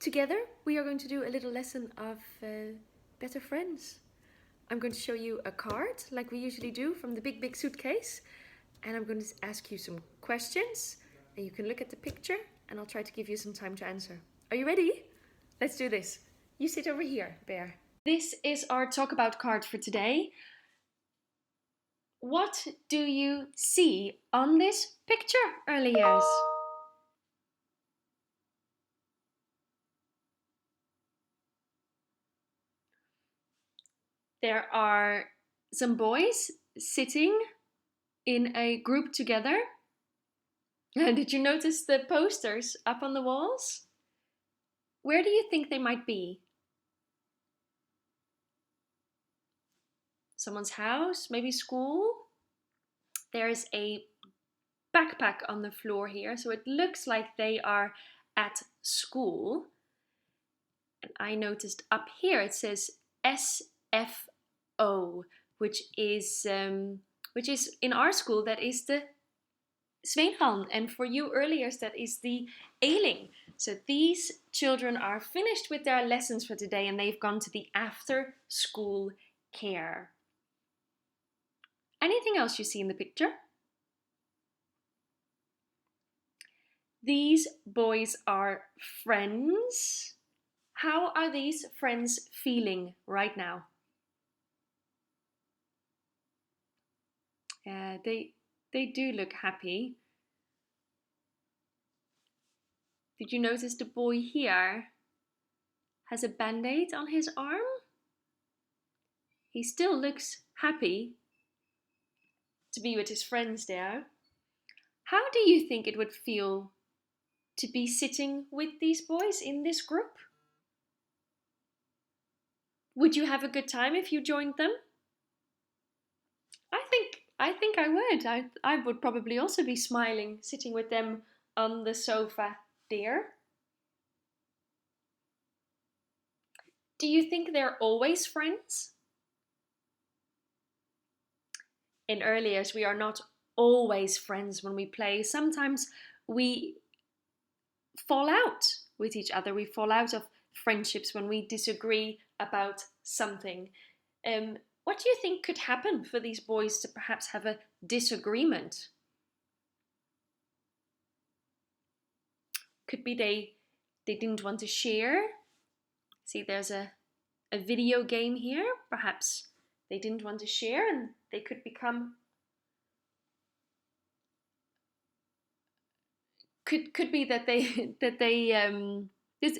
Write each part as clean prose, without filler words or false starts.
Together, we are going to do a little lesson of better friends. I'm going to show you a card, like we usually do, from the big suitcase. And I'm going to ask you some questions. And you can look at the picture, and I'll try to give you some time to answer. Are you ready? Let's do this. You sit over here, Bear. This is our talk about card for today. What do you see on this picture, early years? There are some boys sitting in a group together. Did you notice the posters up on the walls? Where do you think they might be? Someone's house, maybe school? There is a backpack on the floor here, so it looks like they are at school. And I noticed up here it says SFO, which is in our school that is the Sveinhallen, and for you earlier that is the Eiling. So these children are finished with their lessons for today and they've gone to the after school care. Anything else you see in the picture? These boys are friends. How are these friends feeling right now? They do look happy. Did you notice the boy here has a band-aid on his arm? He still looks happy to be with his friends there. How do you think it would feel to be sitting with these boys in this group? Would you have a good time if you joined them? I think I would. I would probably also be smiling, sitting with them on the sofa there. Do you think they're always friends? In early years, we are not always friends when we play. Sometimes we fall out with each other. We fall out of friendships when we disagree about something. What do you think could happen for these boys to perhaps have a disagreement? Could be they didn't want to share. See, there's a video game here. Perhaps they didn't want to share and they could become could be that they this,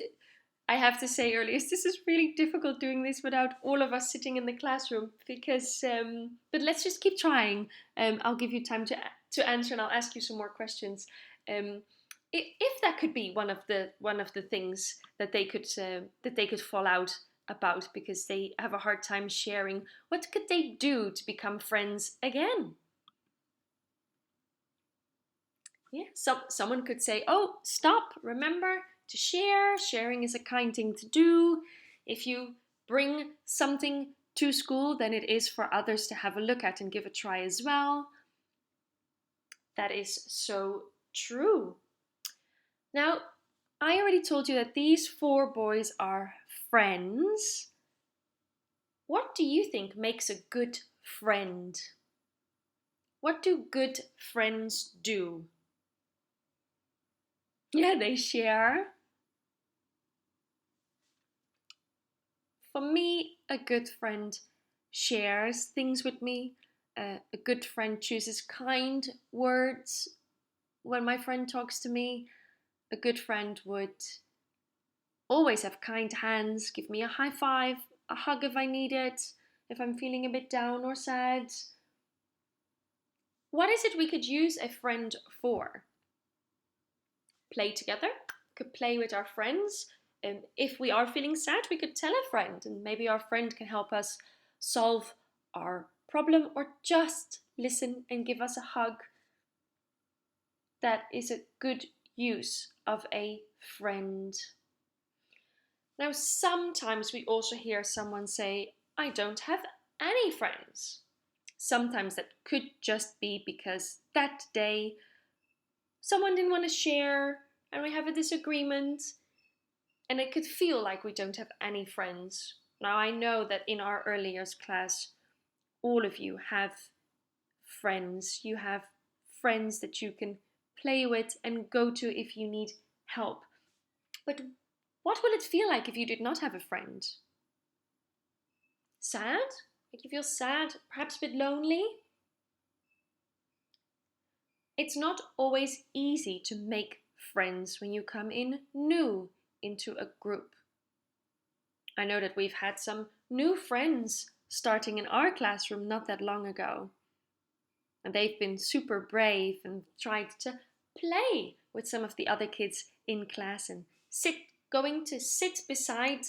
I have to say earlier, this is really difficult doing this without all of us sitting in the classroom because but let's just keep trying. I'll give you time to answer and I'll ask you some more questions. If that could be one of the things that they could fall out about because they have a hard time sharing, what could they do to become friends again? Yeah, someone could say, oh, stop, remember to share. Sharing is a kind thing to do. If you bring something to school, then it is for others to have a look at and give a try as well. That is so true. Now, I already told you that these four boys are friends. What do you think makes a good friend? What do good friends do? Yeah, they share. For me, a good friend shares things with me. A good friend chooses kind words when my friend talks to me. A good friend would always have kind hands, give me a high five, a hug if I need it, if I'm feeling a bit down or sad. What is it we could use a friend for? Play together, could play with our friends. If we are feeling sad, we could tell a friend and maybe our friend can help us solve our problem or just listen and give us a hug. That is a good use of a friend. Now, sometimes we also hear someone say, I don't have any friends. Sometimes that could just be because that day someone didn't want to share and we have a disagreement And it could feel like we don't have any friends. Now, I know that in our early years class, all of you have friends. You have friends that you can play with and go to if you need help. But what will it feel like if you did not have a friend? Sad? Like you feel sad, perhaps a bit lonely? It's not always easy to make friends when you come in new into a group. I know that we've had some new friends starting in our classroom not that long ago. And they've been super brave and tried to play with some of the other kids in class and going to sit beside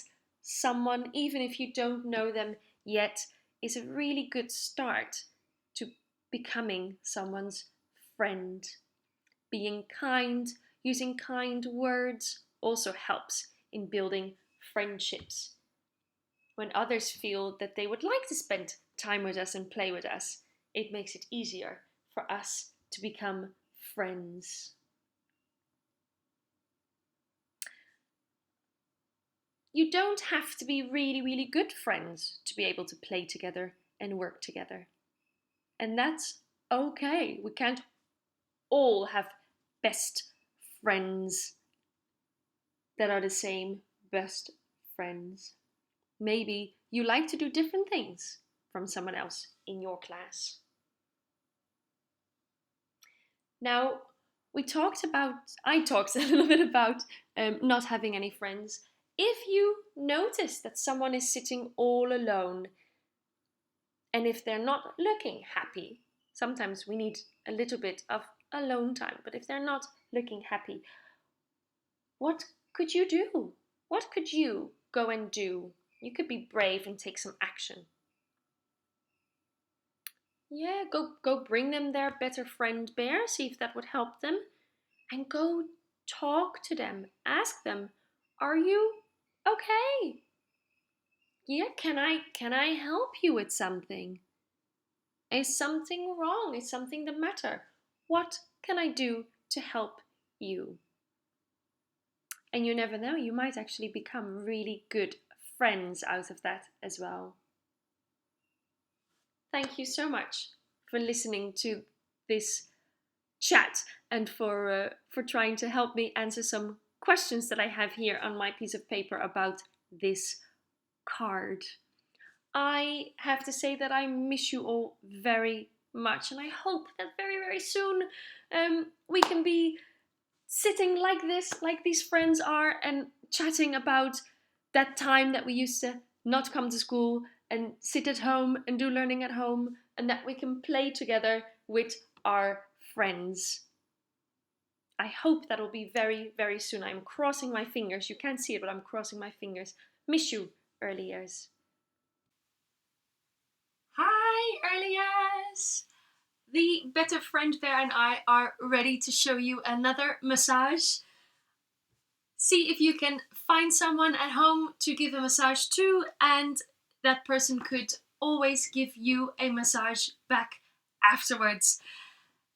someone, even if you don't know them yet, is a really good start to becoming someone's friend. Being kind, using kind words also helps in building friendships. When others feel that they would like to spend time with us and play with us, it makes it easier for us to become friends. You don't have to be really, really good friends to be able to play together and work together. And that's okay. We can't all have best friends that are the same best friends. Maybe you like to do different things from someone else in your class. Now, I talked a little bit about not having any friends. If you notice that someone is sitting all alone, and if they're not looking happy, sometimes we need a little bit of alone time, but if they're not looking happy, what could you do? What could you go and do? You could be brave and take some action. Yeah, go bring them their better friend bear, see if that would help them. And go talk to them. Ask them, are you okay? Yeah, can I help you with something? Is something wrong? Is something the matter? What can I do to help you? And you never know, you might actually become really good friends out of that as well. Thank you so much for listening to this chat and for trying to help me answer some questions that I have here on my piece of paper about this card. I have to say that I miss you all very much, and I hope that very, very soon we can be sitting like this, like these friends are, and chatting about that time that we used to not come to school and sit at home and do learning at home, and that we can play together with our friends. I hope that'll be very, very soon. I'm crossing my fingers. You can't see it, but I'm crossing my fingers. Miss you, early years. Hi, early years! The better friend bear and I are ready to show you another massage. See if you can find someone at home to give a massage to, and that person could always give you a massage back afterwards.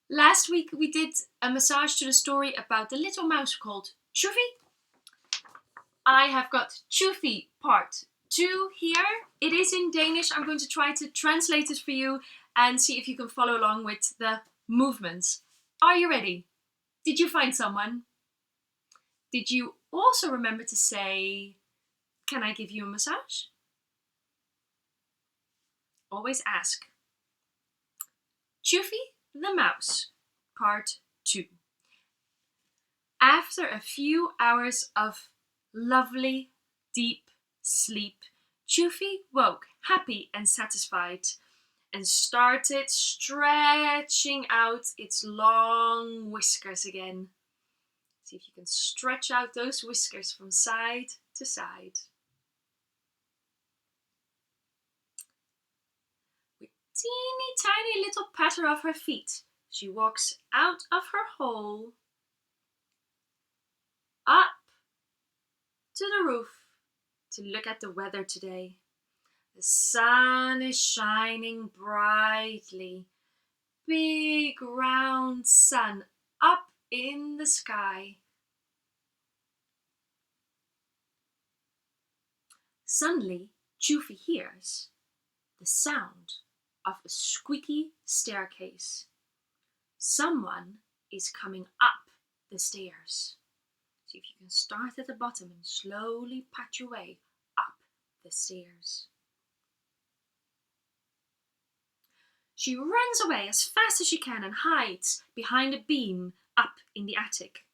Last week we did a massage to the story about the little mouse called Chuffy. I have got Chuffy part 2 here. It is in Danish. I'm going to try to translate it for you and see if you can follow along with the movements. Are you ready? Did you find someone? Did you also remember to say, can I give you a massage? Always ask. Chuffy the mouse, part 2. After a few hours of lovely, deep sleep, Chuffy woke happy and satisfied and started stretching out its long whiskers again. See if you can stretch out those whiskers from side to side. With teeny tiny little patter of her feet, she walks out of her hole, up to the roof to look at the weather today. The sun is shining brightly. Big round sun up in the sky. Suddenly, Juffy hears the sound of a squeaky staircase. Someone is coming up the stairs. See if you can start at the bottom and slowly pat your way up the stairs. She runs away as fast as she can and hides behind a beam up in the attic.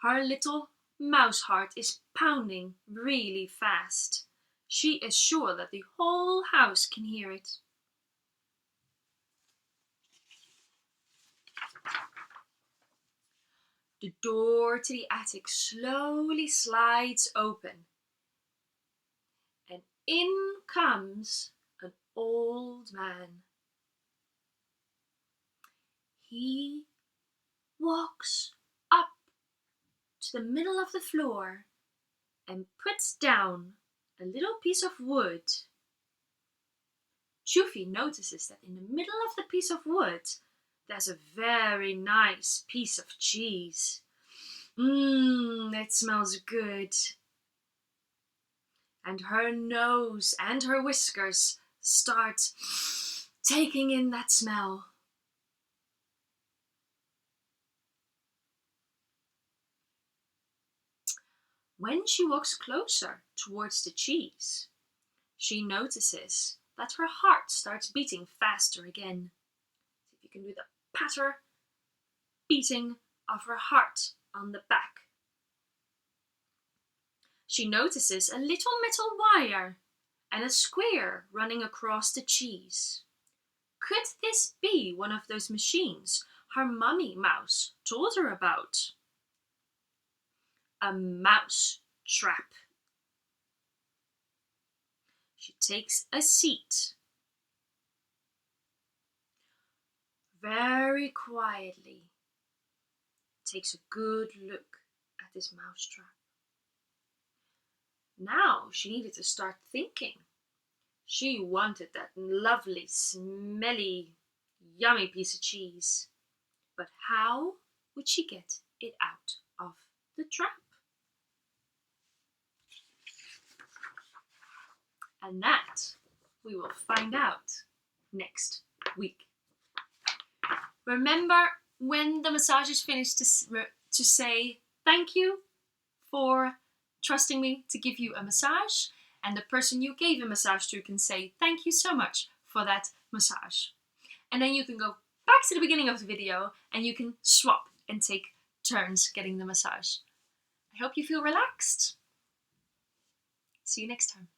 Her little mouse heart is pounding really fast. She is sure that the whole house can hear it. The door to the attic slowly slides open, and in comes an old man. He walks up to the middle of the floor and puts down a little piece of wood. Juffy notices that in the middle of the piece of wood there's a very nice piece of cheese. It smells good. And her nose and her whiskers start taking in that smell. When she walks closer towards the cheese, she notices that her heart starts beating faster again. See if you can do the patter beating of her heart on the back. She notices a little metal wire and a square running across the cheese. Could this be one of those machines her mummy mouse told her about? A mouse trap. She takes a seat. Very quietly takes a good look at this mouse trap. Now she needed to start thinking. She wanted that lovely, smelly, yummy piece of cheese. But how would she get it out of the trap? And that we will find out next week. Remember, when the massage is finished, to say thank you for trusting me to give you a massage, and the person you gave a massage to can say thank you so much for that massage. And then you can go back to the beginning of the video and you can swap and take turns getting the massage. I hope you feel relaxed. See you next time.